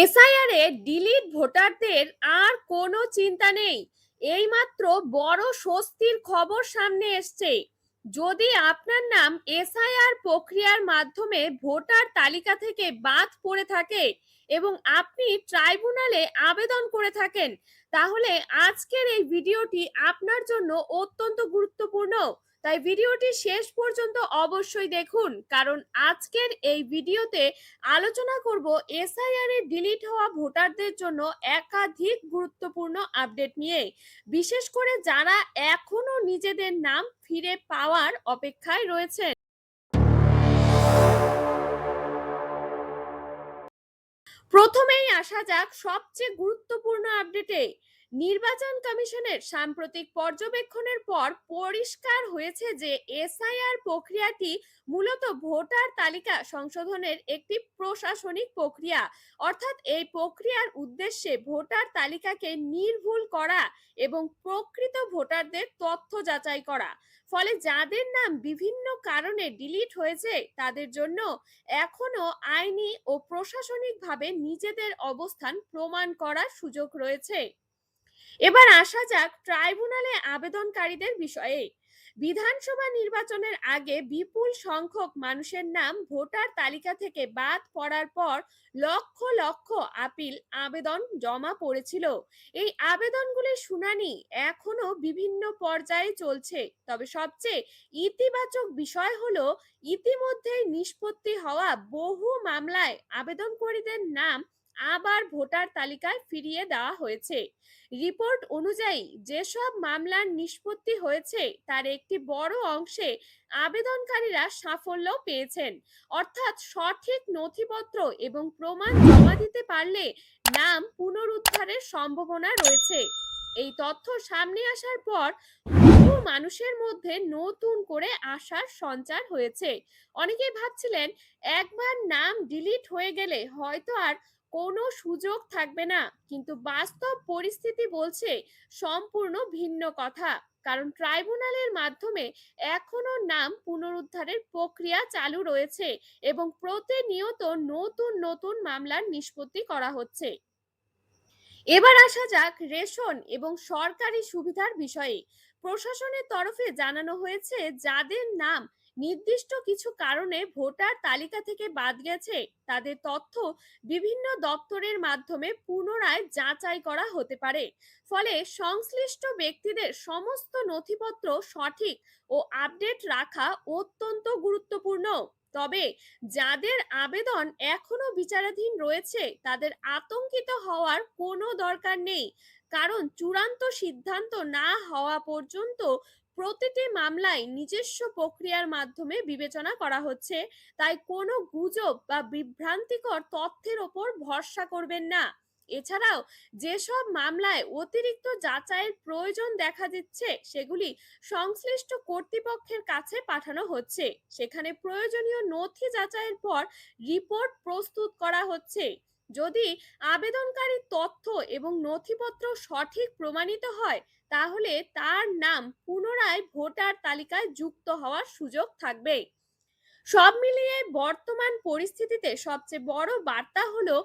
SIR এ delete ভোটারদের আর কোনো চিন্তা নেই। এইমাত্র বড় স্বস্তির খবর সামনে এসছে। যদি আপনার নাম এসআইআর প্রক্রিয়ার মাধ্যমে ভোটার তালিকা থেকে বাদ পড়ে থাকে এবং আপনি ট্রাইব্যুনালে আবেদন করে থাকেন, তাহলে আজকের এই ভিডিওটি আপনার জন্য অত্যন্ত গুরুত্বপূর্ণ। তাই ভিডিওটি শেষ পর্যন্ত অবশ্যই দেখুন, কারণ আজকের এই ভিডিওতে আলোচনা করব এসআইআর এ ডিলিট হওয়া ভোটারদের জন্য একাধিক গুরুত্বপূর্ণ আপডেট নিয়ে, বিশেষ করে যারা এখনো নিজেদের নাম ফিরে পাওয়ার অপেক্ষায় রয়েছে। প্রথমেই আসা যাক সবচেয়ে গুরুত্বপূর্ণ আপডেটে। নির্বাচন কমিশনের সাম্প্রতিক পর্যবেক্ষণের পর পরিষ্কার হয়েছে যে এসআইআর প্রক্রিয়াটি মূলত ভোটার তালিকা সংশোধনের একটি প্রশাসনিক প্রক্রিয়া। অর্থাৎ এই প্রক্রিয়ার উদ্দেশ্যে ভোটার তালিকাকে নির্ভুল করা এবং প্রকৃত ভোটারদের তথ্য যাচাই করা। ফলে যাদের নাম বিভিন্ন কারণে ডিলিট হয়েছে তাদের জন্য এখনো আইনি ও প্রশাসনিকভাবে নিজেদের অবস্থান প্রমাণ করার সুযোগ রয়েছে। এবার আসা যাক ট্রাইব্যুনালে আবেদনকারীদের বিষয়ে। বিধানসভা নির্বাচনের আগে বিপুল সংখ্যক মানুষের নাম ভোটার তালিকা থেকে বাদ পড়ার পর লক্ষ লক্ষ আপিল আবেদন জমা পড়েছিল। এই আবেদনগুলির শুনানি এখনো বিভিন্ন পর্যায়ে চলছে। তবে সবচেয়ে ইতিবাচক বিষয় হলো ইতিমধ্যেই নিষ্পত্তি হওয়া বহু মামলায় আবেদনকারীদের নাম আবার ভোটার তালিকায় ফিরিয়ে দেওয়া হয়েছে। রিপোর্ট অনুযায়ী যেসব মামলার নিষ্পত্তি হয়েছে তার একটি বড় অংশে আবেদনকারীরা সাফল্য পেয়েছেন। অর্থাৎ সঠিক নথিপত্র এবং প্রমাণ জমা দিতে পারলে নাম পুনরুদ্ধারের সম্ভাবনা রয়েছে। এই তথ্য সামনে আসার পর বহু মানুষের মধ্যে নতুন করে আশার সঞ্চার হয়েছে। অনেকেই ভাবছিলেন একবার নাম ডিলিট হয়ে গেলে হয়তো আর কোনো সুযোগ থাকবে না, কিন্তু বাস্তব পরিস্থিতি বলছে সম্পূর্ণ ভিন্ন কথা। কারণ ট্রাইব্যুনালের মাধ্যমে এখনো নাম পুনরুদ্ধারের প্রক্রিয়া চালু রয়েছে এবং প্রতিনিয়ত নতুন নতুন মামলার নিষ্পত্তি করা হচ্ছে। এবার আসা যাক রেশন এবং সরকারি সুবিধার বিষয়ে। প্রশাসনের তরফে জানানো হয়েছে যাদের নাম নির্দিষ্ট কিছু কারণে ভোটার তালিকা থেকে বাদ গেছে তাদের তথ্য বিভিন্ন দপ্তরের মাধ্যমে পুনরায় যাচাই করা হতে পারে। ফলে সংশ্লিষ্ট ব্যক্তিদের সমস্ত নথিপত্র সঠিক ও আপডেট রাখা অত্যন্ত গুরুত্বপূর্ণ। তবে যাদের আবেদন এখনো বিচারাধীন রয়েছে তাদের আতঙ্কিত হওয়ার কোনো দরকার নেই, কারণ চূড়ান্ত সিদ্ধান্ত না হওয়া পর্যন্ত প্রতিটি মামলায় নিজস্ব প্রক্রিয়ার মাধ্যমে বিবেচনা করা হচ্ছে। তাই কোনো গুজব বা বিভ্রান্তিকর তথ্যের ওপর ভরসা করবেন না। এছাড়াও যেসব মামলায় অতিরিক্ত যাচাইয়ের প্রয়োজন দেখা দিচ্ছে সেগুলি সংশ্লিষ্ট কর্তৃপক্ষের কাছে পাঠানো হচ্ছে। সেখানে প্রয়োজনীয় নথি যাচাইয়ের পর রিপোর্ট প্রস্তুত করা হচ্ছে। যদি আবেদনকারীর তথ্য এবং নথিপত্র সঠিক প্রমাণিত হয় তাহলে তার নাম পুনরায় ভোটার তালিকায় যুক্ত হওয়ার সুযোগ থাকবে। সব মিলিয়ে বর্তমান পরিস্থিতিতে সবচেয়ে বড় বার্তা হলো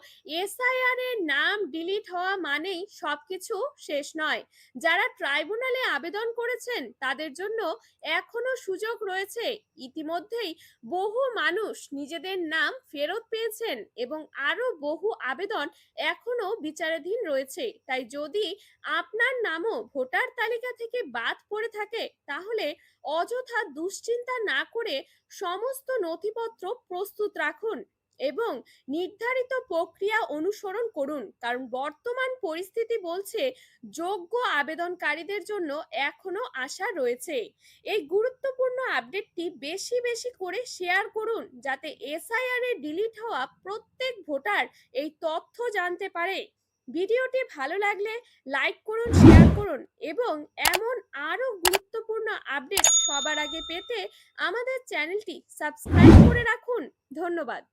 এসআইআর এর নাম ডিলিট হওয়া মানেই সবকিছু শেষ নয়। যারা ট্রাইব্যুনালে আবেদন করেছেন তাদের জন্য এখনো সুযোগ রয়েছে। ইতিমধ্যেই বহু মানুষ নিজেদের নাম ফেরত পেয়েছেন এবং আরো বহু আবেদন এখনো বিচারাধীন রয়েছে। তাই যদি আপনার নামও ভোটার তালিকা থেকে বাদ পড়ে থাকে তাহলে অযথা দুশ্চিন্তা না করে সমস্ত নথিপত্র প্রস্তুত রাখুন এবং নির্ধারিত প্রক্রিয়া অনুসরণ করুন। কারণ বর্তমান পরিস্থিতি বলছে যোগ্য আবেদনকারীদের জন্য এখনো আশা রয়েছে। এই গুরুত্বপূর্ণ আপডেটটি বেশি বেশি করে শেয়ার করুন যাতে এসআইআর এ ডিলিট হওয়া প্রত্যেক ভোটার এই তথ্য জানতে পারে। ভিডিওটি ভালো লাগলে লাইক করুন, শেয়ার করুন এবং এমন আরো গুরুত্বপূর্ণ আপডেট সবার আগে পেতে আমাদের চ্যানেলটি সাবস্ক্রাইব করে রাখুন। ধন্যবাদ।